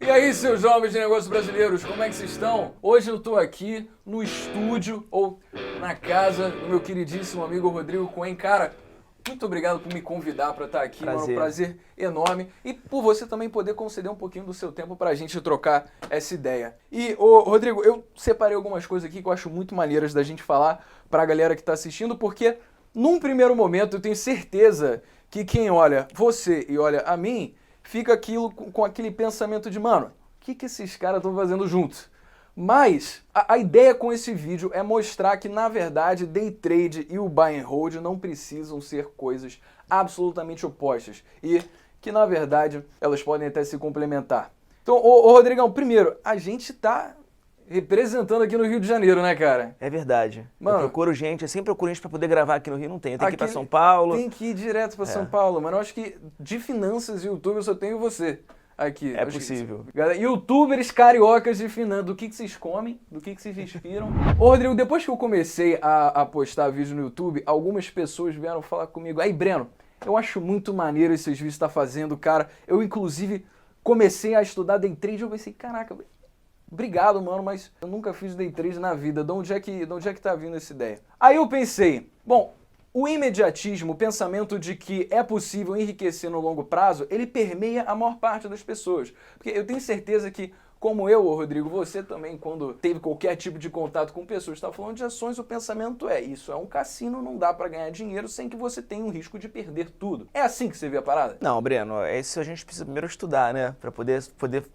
E aí, seus jovens de negócios brasileiros, como é que vocês estão? Hoje eu estou aqui no estúdio, ou na casa do meu queridíssimo amigo Rodrigo Cohen. Cara, muito obrigado por me convidar para estar aqui, mano. Um prazer enorme. E por você também poder conceder um pouquinho do seu tempo para a gente trocar essa ideia. E, Rodrigo, eu separei algumas coisas aqui que eu acho muito maneiras da gente falar para a galera que está assistindo, porque num primeiro momento eu tenho certeza que quem olha você e olha a mim fica aquilo com aquele pensamento de, mano, o que esses caras estão fazendo juntos? Mas a ideia com esse vídeo é mostrar que, na verdade, day trade e o buy and hold não precisam ser coisas absolutamente opostas e que, na verdade, elas podem até se complementar. Então, Rodrigão, primeiro, a gente tá representando aqui no Rio de Janeiro, né, cara? É verdade. Mano, Eu sempre procuro gente pra poder gravar aqui no Rio, não tem. Eu tenho que ir pra São Paulo. Tem que ir direto pra São Paulo, mano. Eu acho que de finanças e YouTube eu só tenho você aqui. É possível. Youtubers cariocas de finanças, do que vocês comem, do que vocês inspiram. Ô, Rodrigo, depois que eu comecei a postar vídeo no YouTube, algumas pessoas vieram falar comigo, aí, Breno, eu acho muito maneiro esses vídeos que você tá fazendo, cara. Eu, inclusive, comecei a estudar day trade e eu pensei, caraca, obrigado, mano, mas eu nunca fiz day trade na vida. De onde é que tá vindo essa ideia? Aí eu pensei, bom, o imediatismo, o pensamento de que é possível enriquecer no longo prazo, ele permeia a maior parte das pessoas. Porque eu tenho certeza que, como eu, Rodrigo, você também, quando teve qualquer tipo de contato com pessoas, está falando de ações, o pensamento é, isso é um cassino, não dá para ganhar dinheiro sem que você tenha um risco de perder tudo. É assim que você vê a parada? Não, Breno, isso a gente precisa primeiro estudar, né? Pra poder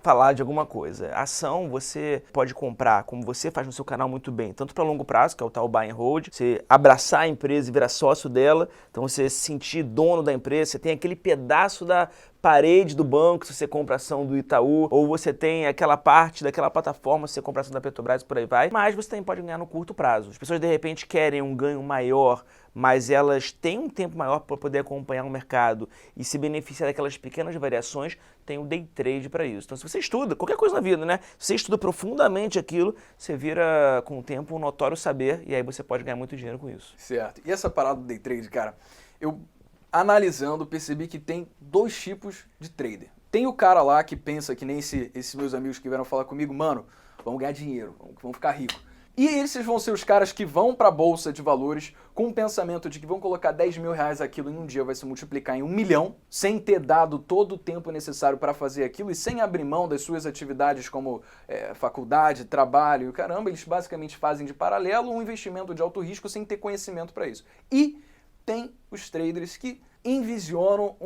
falar de alguma coisa. A ação você pode comprar, como você faz no seu canal muito bem, tanto para longo prazo, que é o tal buy and hold, você abraçar a empresa e virar sócio dela, então você se sentir dono da empresa, você tem aquele pedaço da parede do banco se você compra ação do Itaú, ou você tem aquela parte daquela plataforma se você compra ação da Petrobras, por aí vai, mas você também pode ganhar no curto prazo. As pessoas de repente querem um ganho maior, mas elas têm um tempo maior para poder acompanhar o mercado e se beneficiar daquelas pequenas variações, tem o day trade para isso. Então se você estuda, qualquer coisa na vida, né? Se você estuda profundamente aquilo, você vira com o tempo um notório saber e aí você pode ganhar muito dinheiro com isso. Certo. E essa parada do day trade, cara, eu analisando, percebi que tem dois tipos de trader. Tem o cara lá que pensa que nem esses meus amigos que vieram falar comigo, mano, vamos ganhar dinheiro, vamos ficar rico. E esses vão ser os caras que vão pra bolsa de valores com o pensamento de que vão colocar 10 mil reais aquilo em um dia vai se multiplicar em 1 milhão, sem ter dado todo o tempo necessário para fazer aquilo e sem abrir mão das suas atividades como faculdade, trabalho e caramba, eles basicamente fazem de paralelo um investimento de alto risco sem ter conhecimento para isso. E tem os traders que envisionam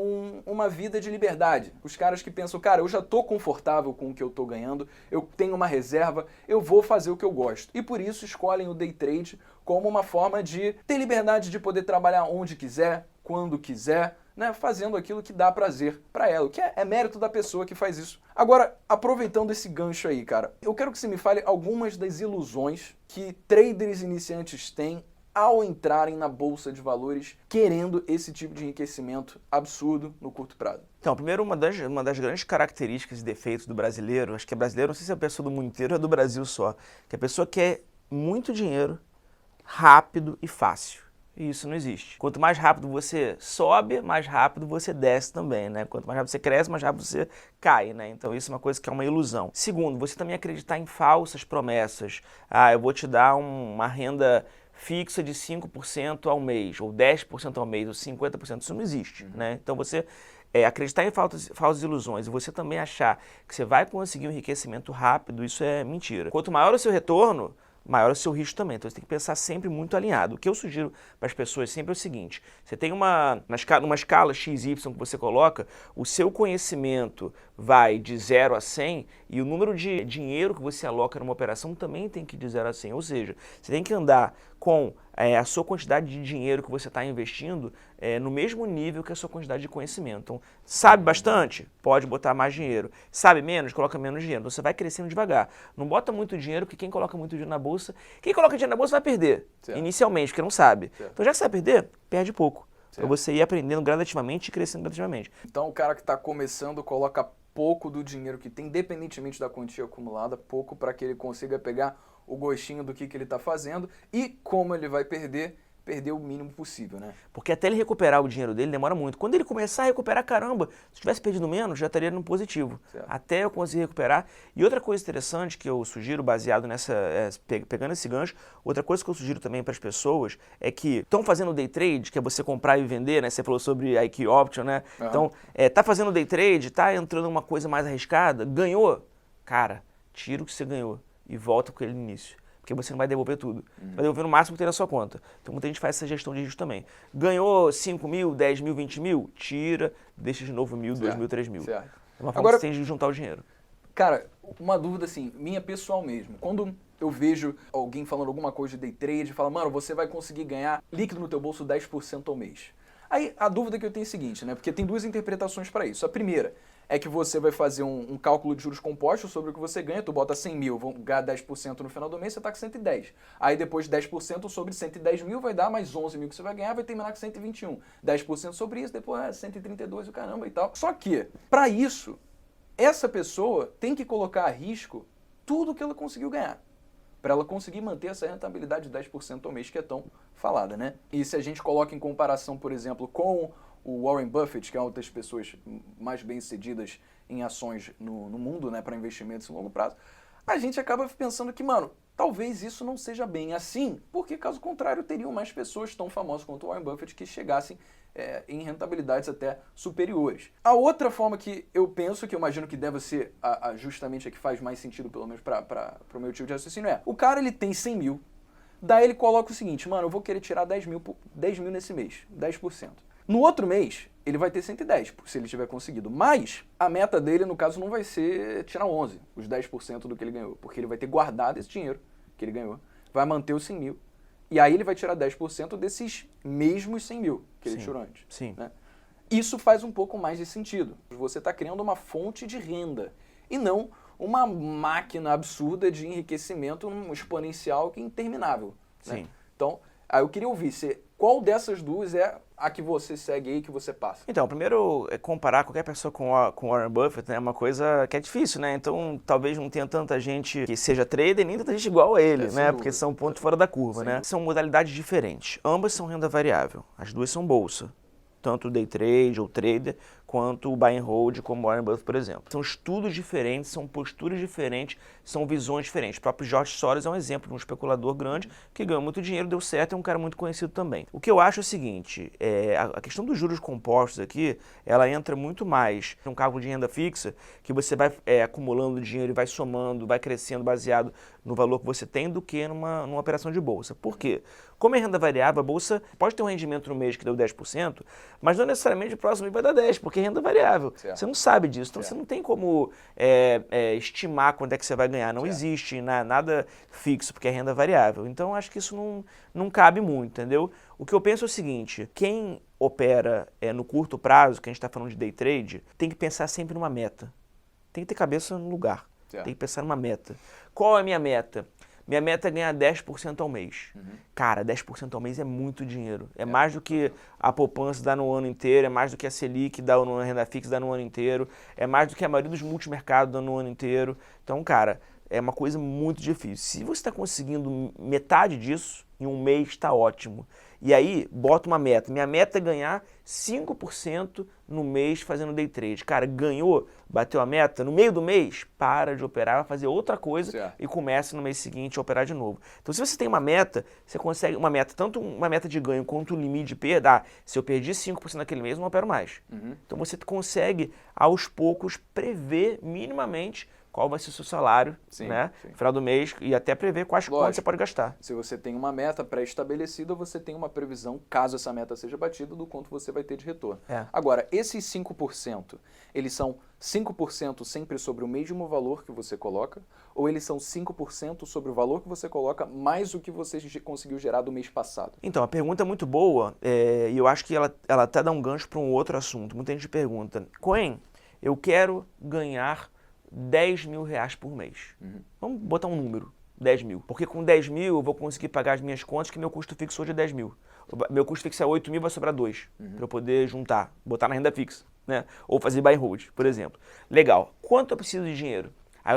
uma vida de liberdade. Os caras que pensam, cara, eu já tô confortável com o que eu tô ganhando, eu tenho uma reserva, eu vou fazer o que eu gosto. E por isso escolhem o day trade como uma forma de ter liberdade de poder trabalhar onde quiser, quando quiser, né, fazendo aquilo que dá prazer para ela, o que é mérito da pessoa que faz isso. Agora, aproveitando esse gancho aí, cara, eu quero que você me fale algumas das ilusões que traders iniciantes têm ao entrarem na bolsa de valores querendo esse tipo de enriquecimento absurdo no curto prazo. Então, primeiro, uma das grandes características e defeitos do brasileiro, acho que é brasileiro, não sei se é a pessoa do mundo inteiro ou é do Brasil só, que a pessoa quer muito dinheiro, rápido e fácil. E isso não existe. Quanto mais rápido você sobe, mais rápido você desce também, né? Quanto mais rápido você cresce, mais rápido você cai, né? Então isso é uma coisa que é uma ilusão. Segundo, você também acreditar em falsas promessas. Ah, eu vou te dar uma renda fixa de 5% ao mês, ou 10% ao mês, ou 50%, isso não existe, né? Então você acreditar em falsas ilusões e você também achar que você vai conseguir um enriquecimento rápido, isso é mentira. Quanto maior o seu retorno, maior o seu risco também. Então você tem que pensar sempre muito alinhado. O que eu sugiro para as pessoas sempre é o seguinte: você tem numa escala XY que você coloca, o seu conhecimento vai de 0 a 100 e o número de dinheiro que você aloca numa operação também tem que ir de 0 a 100. Ou seja, você tem que andar com a sua quantidade de dinheiro que você está investindo no mesmo nível que a sua quantidade de conhecimento. Então, sabe bastante? Pode botar mais dinheiro. Sabe menos? Coloca menos dinheiro. Então, você vai crescendo devagar. Não bota muito dinheiro, porque quem coloca muito dinheiro na bolsa, quem coloca dinheiro na bolsa vai perder, certo, inicialmente, porque não sabe. Certo. Então, já que você vai perder, perde pouco. Para você ir aprendendo gradativamente e crescendo gradativamente. Então, o cara que está começando coloca pouco do dinheiro que tem, independentemente da quantia acumulada, pouco para que ele consiga pegar o gostinho do que ele está fazendo e como ele vai perder, perder o mínimo possível, né? Porque até ele recuperar o dinheiro dele demora muito. Quando ele começar a recuperar, caramba, se tivesse perdido menos, já estaria no positivo. Certo. Até eu conseguir recuperar. E outra coisa interessante que eu sugiro, baseado nessa, pegando esse gancho, outra coisa que eu sugiro também para as pessoas é que estão fazendo day trade, que é você comprar e vender, né? Você falou sobre IQ Option, né? Uhum. Então, tá fazendo day trade, tá entrando numa coisa mais arriscada, ganhou? Cara, tira o que você ganhou e volta com ele no início. Porque você não vai devolver tudo. Vai devolver no máximo que tem na sua conta. Então muita gente faz essa gestão de risco também. Ganhou 5 mil, 10 mil, 20 mil? Tira, deixa de novo 1.000, 2.000, 3.000. Certo. É uma forma Agora, que você tem de juntar o dinheiro. Cara, uma dúvida assim, minha pessoal mesmo. Quando eu vejo alguém falando alguma coisa de day trade, fala, mano, você vai conseguir ganhar líquido no teu bolso 10% ao mês. Aí a dúvida que eu tenho é a seguinte, né? Porque tem duas interpretações para isso. A primeira é que você vai fazer um cálculo de juros compostos sobre o que você ganha, tu bota 100 mil, vão ganhar 10% no final do mês, você tá com 110. Aí depois 10% sobre 110 mil vai dar mais 11 mil que você vai ganhar, vai terminar com 121. 10% sobre isso, depois é 132 o caramba e tal. Só que, para isso, essa pessoa tem que colocar a risco tudo que ela conseguiu ganhar, para ela conseguir manter essa rentabilidade de 10% ao mês que é tão falada, né? E se a gente coloca em comparação, por exemplo, com o Warren Buffett, que é uma das pessoas mais bem-sucedidas em ações no mundo, né, para investimentos em longo prazo, a gente acaba pensando que, mano, talvez isso não seja bem assim, porque caso contrário teriam mais pessoas tão famosas quanto o Warren Buffett que chegassem em rentabilidades até superiores. A outra forma que eu penso, que eu imagino que deve ser justamente a que faz mais sentido, pelo menos para o meu tipo de raciocínio, é, o cara ele tem 100 mil, daí ele coloca o seguinte, mano, eu vou querer tirar 10 mil nesse mês, 10%. No outro mês, ele vai ter 110, se ele tiver conseguido. Mas a meta dele, no caso, não vai ser tirar 11, os 10% do que ele ganhou. Porque ele vai ter guardado esse dinheiro que ele ganhou, vai manter os 100 mil. E aí ele vai tirar 10% desses mesmos 100 mil que ele tirou antes. Sim. Né? Isso faz um pouco mais de sentido. Você está criando uma fonte de renda e não uma máquina absurda de enriquecimento exponencial que é interminável. Né? Sim. Então, aí eu queria ouvir qual dessas duas é a que você segue aí, que você passa. Então, primeiro, comparar qualquer pessoa com Warren Buffett, né, é uma coisa que é difícil, né? Então, talvez não tenha tanta gente que seja trader, nem tanta gente igual a ele, né? Porque são pontos fora da curva, né? São modalidades diferentes. Ambas são renda variável. As duas são bolsa. Tanto o day trade ou trader, quanto o buy and hold, como o Warren Buffett, por exemplo. São estudos diferentes, são posturas diferentes, são visões diferentes. O próprio George Soros é um exemplo de um especulador grande que ganhou muito dinheiro, deu certo, é um cara muito conhecido também. O que eu acho é o seguinte, a questão dos juros compostos aqui, ela entra muito mais num cálculo de renda fixa, que você vai acumulando dinheiro e vai somando, vai crescendo baseado no valor que você tem, do que numa operação de bolsa. Por quê? Como é renda variável, a bolsa pode ter um rendimento no mês que deu 10%, mas não necessariamente o próximo mês vai dar 10%, porque é renda variável. Certo. Você não sabe disso, então Certo. você não tem como estimar quando é que você vai ganhar. Não Certo. existe nada fixo, porque é renda variável. Então acho que isso não cabe muito, entendeu? O que eu penso é o seguinte, quem opera no curto prazo, que a gente está falando de day trade, tem que pensar sempre numa meta. Tem que ter cabeça no lugar. Certo. Tem que pensar numa meta. Qual é a minha meta? Minha meta é ganhar 10% ao mês. Cara, 10% ao mês é muito dinheiro. É mais do que a poupança dá no ano inteiro, é mais do que a Selic dá no renda fixa dá no ano inteiro, é mais do que a maioria dos multimercados dá no ano inteiro. Então, cara, é uma coisa muito difícil. Se você está conseguindo metade disso, em um mês está ótimo. E aí, bota uma meta. Minha meta é ganhar 5% no mês fazendo day trade. Cara, ganhou, bateu a meta, no meio do mês, para de operar, vai fazer outra coisa Certo. e começa no mês seguinte a operar de novo. Então, se você tem uma meta, você consegue uma meta, tanto uma meta de ganho quanto o limite de perda. Se eu perdi 5% naquele mês, eu não opero mais. Então, você consegue, aos poucos, prever minimamente qual vai ser o seu salário, Sim, né? sim. No final do mês, e até prever quanto você pode gastar. Se você tem uma meta pré-estabelecida, você tem uma previsão, caso essa meta seja batida, do quanto você vai ter de retorno. Agora, esses 5%, eles são 5% sempre sobre o mesmo valor que você coloca, ou eles são 5% sobre o valor que você coloca, mais o que você conseguiu gerar do mês passado? Então, a pergunta é muito boa, e eu acho que ela até dá um gancho para um outro assunto. Muita gente pergunta, Cohen, eu quero ganhar 10 mil reais por mês. Vamos botar um número, 10 mil. Porque com 10 mil eu vou conseguir pagar as minhas contas, que meu custo fixo hoje é 10 mil. Meu custo fixo é 8 mil, vai sobrar 2, para eu poder juntar, botar na renda fixa, né? Ou fazer buy and hold, por exemplo. Legal. Quanto eu preciso de dinheiro? Aí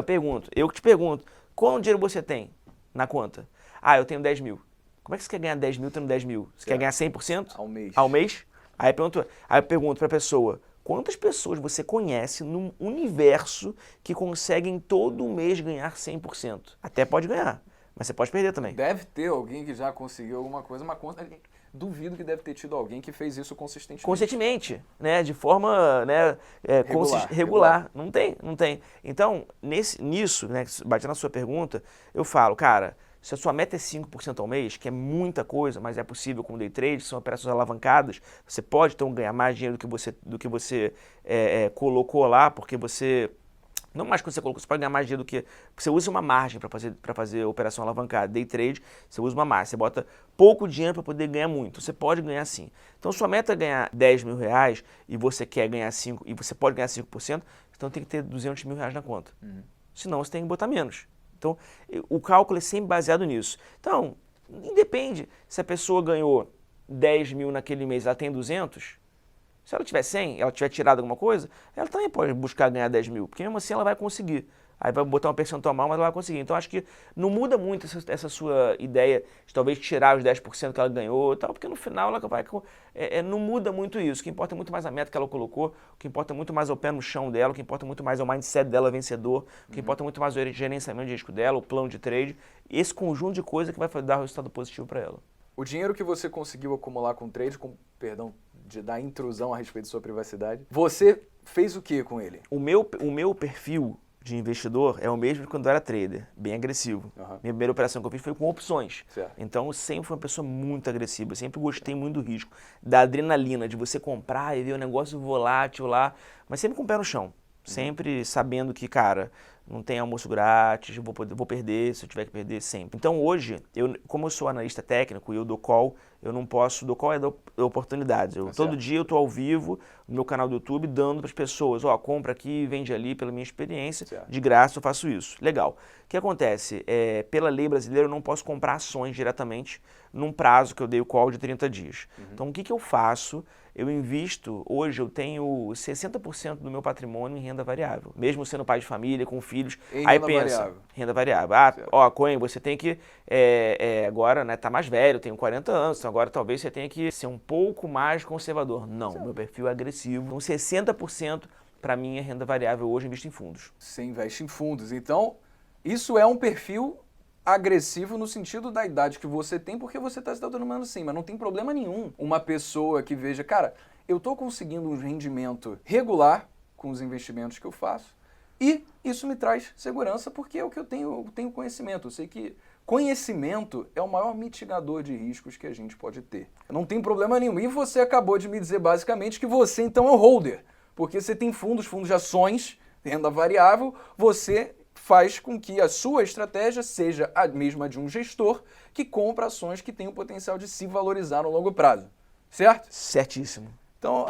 eu que te pergunto, quanto dinheiro você tem na conta? Eu tenho 10 mil. como é que você quer ganhar 10 mil tendo 10 mil? Você quer ganhar 100%? Ao mês. Ao mês? Aí eu pergunto pra pessoa, quantas pessoas você conhece no universo que conseguem todo mês ganhar 100%? Até pode ganhar, mas você pode perder também. Deve ter alguém que já conseguiu alguma coisa, mas duvido que deve ter tido alguém que fez isso consistentemente. Consistentemente, né? De forma, né, regular. Não tem. Então, nisso, né, batendo na sua pergunta, eu falo, cara, se a sua meta é 5% ao mês, que é muita coisa, mas é possível com day trade, são operações alavancadas, você pode então ganhar mais dinheiro do que você colocou lá, porque você... Não mais que você colocou, você pode ganhar mais dinheiro do que... Você usa uma margem para fazer operação alavancada. Day trade, você usa uma margem. Você bota pouco dinheiro para poder ganhar muito. Você pode ganhar sim. Então, sua meta é ganhar 10 mil reais e você quer ganhar 5%, e você pode ganhar 5%, então tem que ter 200 mil reais na conta. Senão, você tem que botar menos. Então, o cálculo é sempre baseado nisso. Então, independe se a pessoa ganhou 10 mil naquele mês, ela tem 200... Se ela tiver 100, ela tiver tirado alguma coisa, ela também pode buscar ganhar 10 mil, porque mesmo assim ela vai conseguir. Aí vai botar um percentual mal, mas ela vai conseguir. Então acho que não muda muito essa sua ideia de talvez tirar os 10% que ela ganhou e tal, porque no final ela vai... não muda muito isso. O que importa é muito mais a meta que ela colocou, o que importa muito mais é o pé no chão dela, o que importa muito mais é o mindset dela vencedor, o que importa muito mais é o gerenciamento de risco dela, o plano de trade, esse conjunto de coisas que vai dar resultado positivo para ela. O dinheiro que você conseguiu acumular com trade, perdão, da intrusão a respeito da sua privacidade, você fez o que com ele? O meu perfil de investidor é o mesmo de quando eu era trader, bem agressivo. Minha primeira operação que eu fiz foi com opções. Certo. Então eu sempre fui uma pessoa muito agressiva, sempre gostei muito do risco, da adrenalina, de você comprar e ver o negócio volátil lá, mas sempre com o pé no chão. Sempre sabendo que, cara, não tem almoço grátis, vou perder, se eu tiver que perder, sempre. Então hoje, como eu sou analista técnico e eu dou call, eu não posso, dou call é da oportunidades. Todo dia eu estou ao vivo no meu canal do YouTube dando para as pessoas, ó, compra aqui, vende ali, pela minha experiência, de graça eu faço isso. Legal. O que acontece? Pela lei brasileira eu não posso comprar ações diretamente num prazo que eu dei o call de 30 dias. Então o que eu faço? Eu invisto, hoje eu tenho 60% do meu patrimônio em renda variável. Mesmo sendo pai de família, com filhos. Aí pensa, renda variável. Ó, Cohen, você tem que, agora, né, tá mais velho, tenho 40 anos, então agora talvez você tenha que ser um pouco mais conservador. Não, meu perfil é agressivo. Então 60% para mim é renda variável, hoje eu invisto em fundos. Você investe em fundos. Então, isso é um perfil agressivo no sentido da idade que você tem, porque você está se dando assim, mas não tem problema nenhum uma pessoa que veja, cara, eu estou conseguindo um rendimento regular com os investimentos que eu faço e isso me traz segurança porque é o que eu tenho conhecimento. Eu sei que conhecimento é o maior mitigador de riscos que a gente pode ter. Não tem problema nenhum. E você acabou de me dizer basicamente que você então é um holder, porque você tem fundos de ações, renda variável, você faz com que a sua estratégia seja a mesma de um gestor que compra ações que têm o potencial de se valorizar no longo prazo, certo? Certíssimo. Então,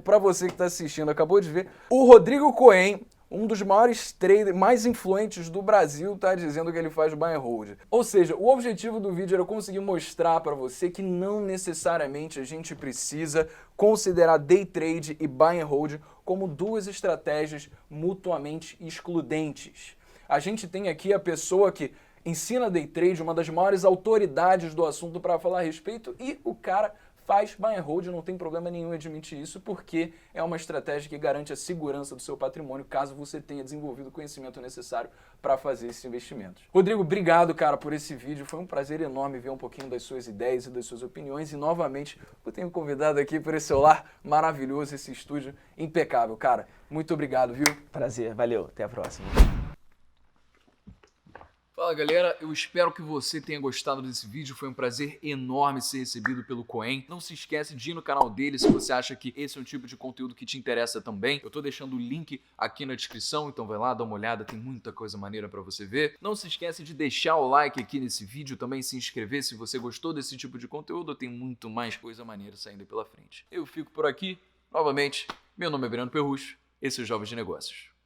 para você que está assistindo, acabou de ver, o Rodrigo Cohen, um dos maiores traders mais influentes do Brasil, está dizendo que ele faz buy and hold. Ou seja, o objetivo do vídeo era conseguir mostrar para você que não necessariamente a gente precisa considerar day trade e buy and hold como duas estratégias mutuamente excludentes. A gente tem aqui a pessoa que ensina day trade, uma das maiores autoridades do assunto para falar a respeito, e o cara faz buy and hold, não tem problema nenhum em admitir isso, porque é uma estratégia que garante a segurança do seu patrimônio, caso você tenha desenvolvido o conhecimento necessário para fazer esses investimentos. Rodrigo, obrigado, cara, por esse vídeo. Foi um prazer enorme ver um pouquinho das suas ideias e das suas opiniões. E, novamente, eu tenho convidado aqui por esse celular maravilhoso, esse estúdio impecável. Cara, muito obrigado, viu? Prazer, valeu. Até a próxima. Fala galera, eu espero que você tenha gostado desse vídeo, foi um prazer enorme ser recebido pelo Cohen. Não se esquece de ir no canal dele se você acha que esse é um tipo de conteúdo que te interessa também. Eu tô deixando o link aqui na descrição, então vai lá, dá uma olhada, tem muita coisa maneira pra você ver. Não se esquece de deixar o like aqui nesse vídeo, também se inscrever se você gostou desse tipo de conteúdo, tem muito mais coisa maneira saindo pela frente. Eu fico por aqui, novamente, meu nome é Breno Perrucho, esse é o Jovens de Negócios.